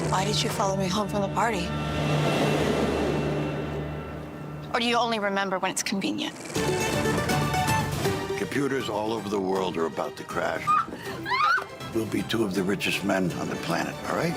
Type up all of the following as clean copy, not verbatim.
Why did you follow me home from the party? Or do you only remember when it's convenient? Computers all over the world are about to crash. We'll be two of the richest men on the planet, all right?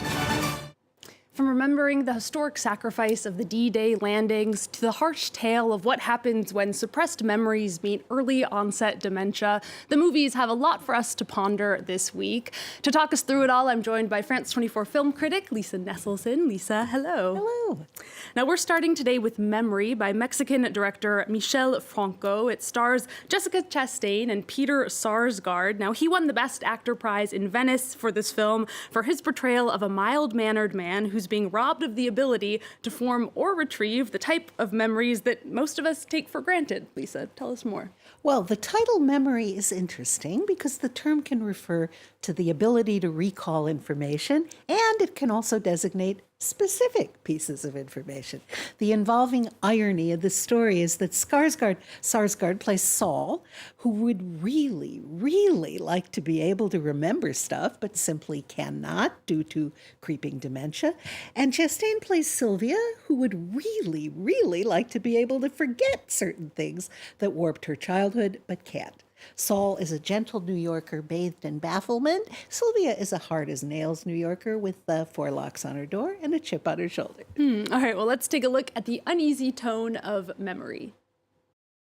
From remembering the historic sacrifice of the D-Day landings to the harsh tale of what happens when suppressed memories meet early-onset dementia, the movies have a lot for us to ponder this week. To talk us through it all, I'm joined by France 24 film critic Lisa Nesselson. Lisa, hello. Hello. Now, we're starting today with Memory by Mexican director Michel Franco. It stars Jessica Chastain and Peter Sarsgaard. Now, he won the Best Actor prize in Venice for this film for his portrayal of a mild-mannered man who's being robbed of the ability to form or retrieve the type of memories that most of us take for granted. Lisa, tell us more. Well, the title memory is interesting because the term can refer to the ability to recall information, and it can also designate specific pieces of information. The involving irony of the story is that Sarsgaard plays Saul, who would really like to be able to remember stuff, but simply cannot due to creeping dementia. And Chastain plays Sylvia, who would really like to be able to forget certain things that warped her childhood, but can't. Saul is a gentle New Yorker bathed in bafflement. Sylvia is a hard-as-nails New Yorker with 4 locks on her door and a chip on her shoulder. All right, well, let's take a look at the uneasy tone of Memory.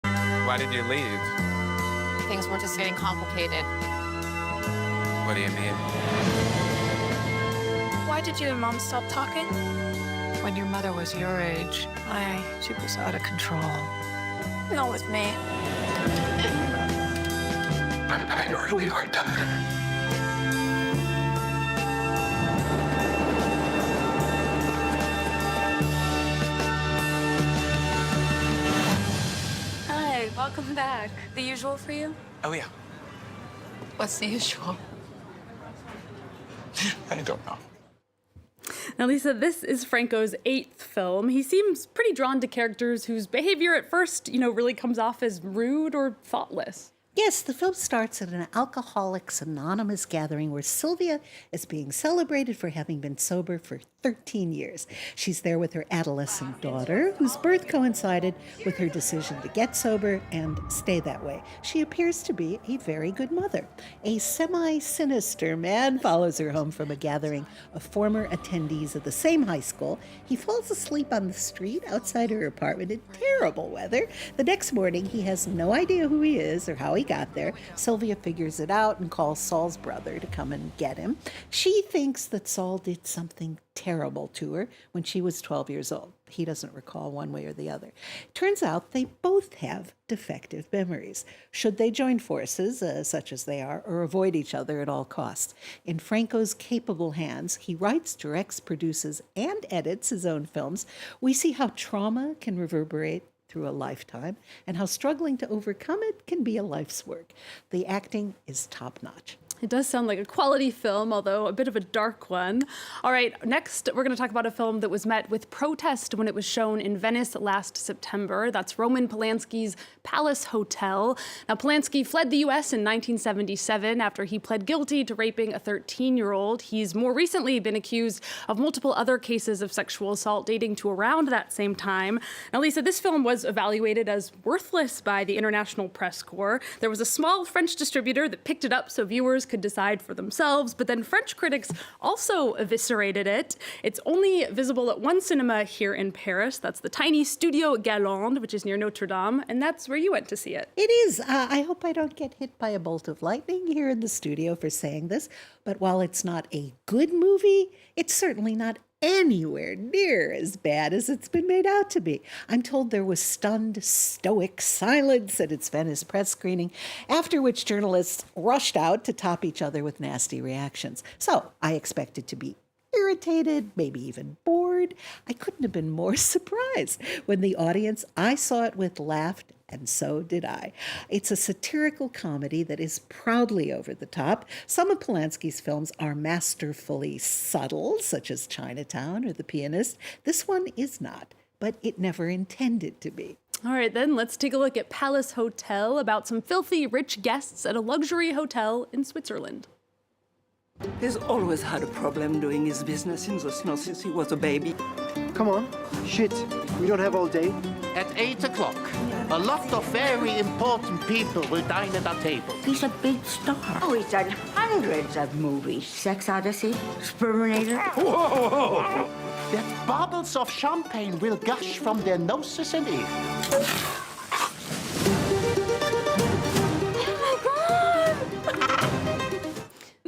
Why did you leave? Things were just getting complicated. What do you mean? Why did you and Mom stop talking? When your mother was your age, she was out of control. Not with me. I'm having a really hard time. Hi, welcome back. The usual for you? Oh, yeah. What's the usual? I don't know. Now, Lisa, this is Franco's 8th film. He seems pretty drawn to characters whose behavior at first, really comes off as rude or thoughtless. Yes, the film starts at an Alcoholics Anonymous gathering where Sylvia is being celebrated for having been sober for 13 years. She's there with her adolescent daughter, whose birth coincided with her decision to get sober and stay that way. She appears to be a very good mother. A semi-sinister man follows her home from a gathering of former attendees of the same high school. He falls asleep on the street outside her apartment in terrible weather. The next morning, he has no idea who he is or how he got there. Sylvia figures it out and calls Saul's brother to come and get him. She thinks that Saul did something terrible to her when she was 12 years old. He doesn't recall one way or the other. Turns out they both have defective memories. Should they join forces, such as they are, or avoid each other at all costs? In Franco's capable hands, he writes, directs, produces, and edits his own films. We see how trauma can reverberate through a lifetime, and how struggling to overcome it can be a life's work. The acting is top-notch. It does sound like a quality film, although a bit of a dark one. All right, next we're going to talk about a film that was met with protest when it was shown in Venice last September. That's Roman Polanski's Palace Hotel. Now, Polanski fled the U.S. in 1977 after he pled guilty to raping a 13-year-old. He's more recently been accused of multiple other cases of sexual assault dating to around that same time. Now, Lisa, this film was evaluated as worthless by the International Press Corps. There was a small French distributor that picked it up so viewers could decide for themselves, but then French critics also eviscerated it. It's only visible at one cinema here in Paris. That's the tiny Studio Galland, which is near Notre Dame, and that's where you went to see it. It is. I hope I don't get hit by a bolt of lightning here in the studio for saying this, but while it's not a good movie, it's certainly not anywhere near as bad as it's been made out to be. I'm told there was stunned, stoic silence at its Venice press screening, after which journalists rushed out to top each other with nasty reactions. So I expected to be irritated, maybe even bored. I couldn't have been more surprised when the audience I saw it with laughed, and so did I. It's a satirical comedy that is proudly over the top. Some of Polanski's films are masterfully subtle, such as Chinatown or The Pianist. This one is not, but it never intended to be. All right, then let's take a look at Palace Hotel, about some filthy rich guests at a luxury hotel in Switzerland. He's always had a problem doing his business in the snow since he was a baby. Come on. Shit. We don't have all day. At 8 o'clock, a lot of very important people will dine at our table. He's a big star. Oh, he's done hundreds of movies. Sex Odyssey, Sperminator. Whoa! That bottles of champagne will gush from their noses and ears.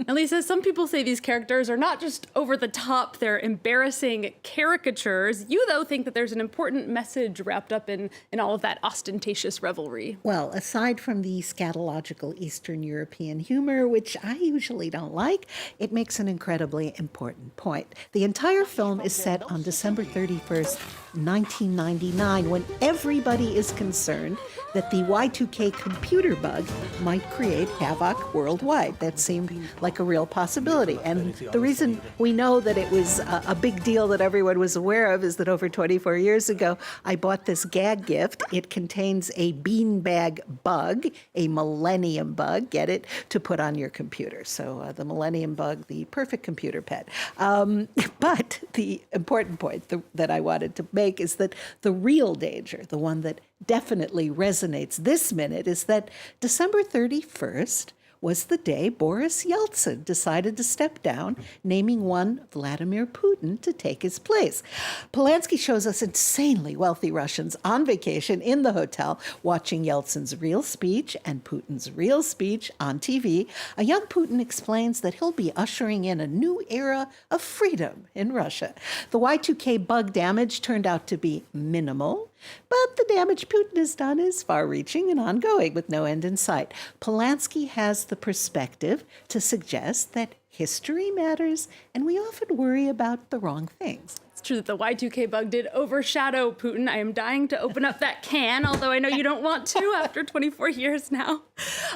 Now, Lisa, some people say these characters are not just over the top, they're embarrassing caricatures. You, though, think that there's an important message wrapped up in all of that ostentatious revelry. Well, aside from the scatological Eastern European humor, which I usually don't like, it makes an incredibly important point. The entire film is set on December 31st, 1999, when everybody is concerned that the Y2K computer bug might create havoc worldwide. That seemed like a real possibility. And the reason we know that it was a big deal that everyone was aware of is that over 24 years ago, I bought this gag gift. It contains a beanbag bug, a millennium bug, get it, to put on your computer. So the millennium bug, the perfect computer pet. But the important point that I wanted to make is that the real danger, the one that definitely resonates this minute, is that December 31st was the day Boris Yeltsin decided to step down, naming one Vladimir Putin to take his place. Polanski shows us insanely wealthy Russians on vacation in the hotel, watching Yeltsin's real speech and Putin's real speech on TV. A young Putin explains that he'll be ushering in a new era of freedom in Russia. The Y2K bug damage turned out to be minimal, but the damage Putin has done is far-reaching and ongoing with no end in sight. Polanski has the perspective to suggest that history matters, and we often worry about the wrong things. It's true that the Y2K bug did overshadow Putin. I am dying to open up that can, although I know you don't want to after 24 years now.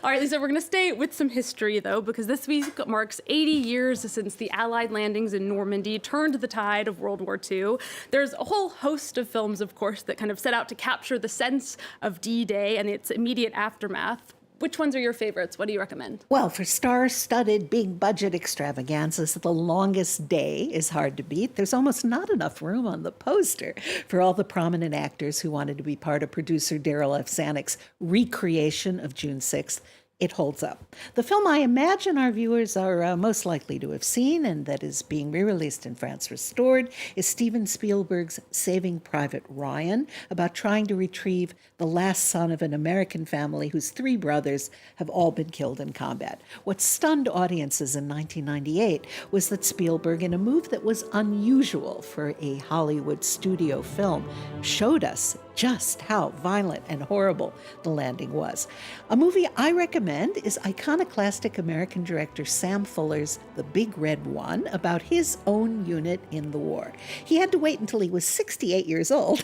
All right, Lisa, we're going to stay with some history, though, because this week marks 80 years since the Allied landings in Normandy turned the tide of World War II. There's a whole host of films, of course, that kind of set out to capture the sense of D-Day and its immediate aftermath. Which ones are your favorites? What do you recommend? Well, for star-studded, big-budget extravaganzas, The Longest Day is hard to beat. There's almost not enough room on the poster for all the prominent actors who wanted to be part of producer Darryl F. Zanuck's recreation of June 6th. It holds up. The film I imagine our viewers are most likely to have seen, and that is being re-released in France Restored, is Steven Spielberg's Saving Private Ryan, about trying to retrieve the last son of an American family whose 3 brothers have all been killed in combat. What stunned audiences in 1998 was that Spielberg, in a move that was unusual for a Hollywood studio film, showed us just how violent and horrible the landing was. A movie I recommend is iconoclastic American director Sam Fuller's The Big Red One, about his own unit in the war. He had to wait until he was 68 years old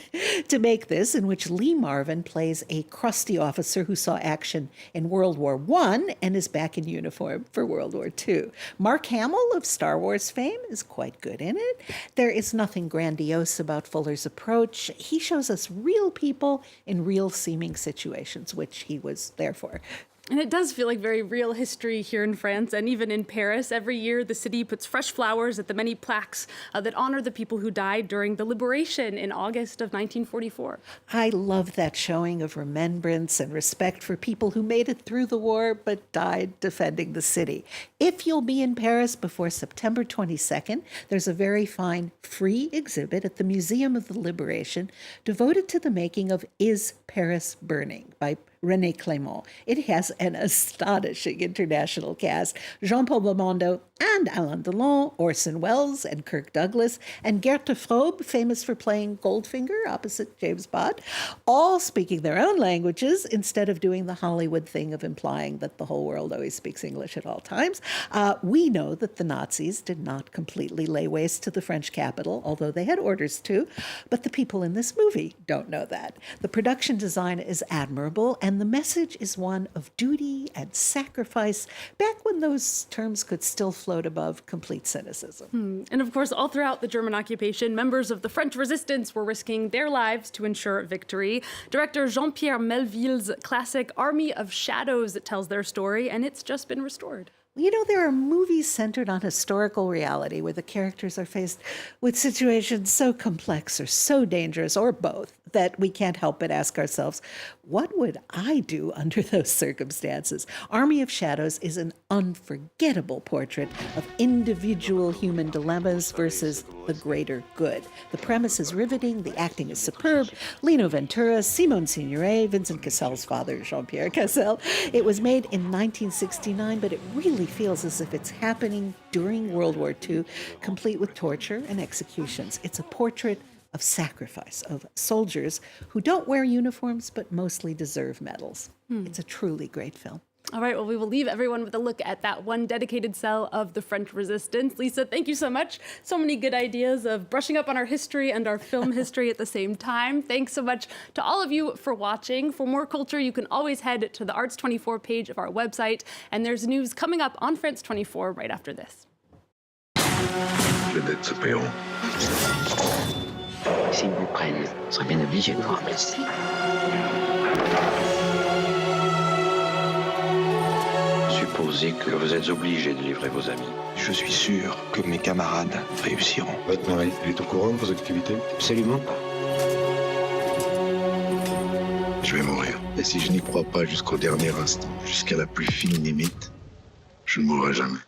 to make this, in which Lee Marvin plays a crusty officer who saw action in World War I and is back in uniform for World War II. Mark Hamill of Star Wars fame is quite good in it. There is nothing grandiose about Fuller's approach. He shows us real people in real seeming situations, which he was there for. And it does feel like very real history here in France and even in Paris. Every year, the city puts fresh flowers at the many plaques that honor the people who died during the liberation in August of 1944. I love that showing of remembrance and respect for people who made it through the war but died defending the city. If you'll be in Paris before September 22nd, there's a very fine free exhibit at the Museum of the Liberation devoted to the making of Is Paris Burning by René Clément. It has an astonishing international cast. Jean-Paul Belmondo and Alain Delon, Orson Welles and Kirk Douglas, and Gerta Frobe, famous for playing Goldfinger opposite James Bond, all speaking their own languages instead of doing the Hollywood thing of implying that the whole world always speaks English at all times. We know that the Nazis did not completely lay waste to the French capital, although they had orders to, but the people in this movie don't know that. The production design is admirable, and the message is one of duty and sacrifice, back when those terms could still float above complete cynicism. And of course, all throughout the German occupation, members of the French resistance were risking their lives to ensure victory. Director Jean-Pierre Melville's classic Army of Shadows tells their story, and it's just been restored. You know, there are movies centered on historical reality where the characters are faced with situations so complex or so dangerous, or both, that we can't help but ask ourselves, what would I do under those circumstances? Army of Shadows is an unforgettable portrait of individual human dilemmas versus the greater good. The premise is riveting, the acting is superb. Lino Ventura, Simone Signoret, Vincent Cassel's father, Jean-Pierre Cassel. It was made in 1969, but it really feels as if it's happening during World War II, complete with torture and executions. It's a portrait of sacrifice, of soldiers who don't wear uniforms but mostly deserve medals. It's a truly great film. All right, well, we will leave everyone with a look at that one dedicated cell of the French Resistance. Lisa, thank you so much. So many good ideas of brushing up on our history and our film history at the same time. Thanks so much to all of you for watching. For more culture, you can always head to the Arts 24 page of our website. And there's news coming up on France 24 right after this. Vedette ce péon. S'ils vous prennent, vous serez bien obligé de vous remplacer. Supposez que vous êtes obligé de livrer vos amis. Je suis sûr que mes camarades réussiront. Votre mari, il est au courant de vos activités? Absolument pas. Je vais mourir. Et si je n'y crois pas jusqu'au dernier instant, jusqu'à la plus fine limite, je ne mourrai jamais.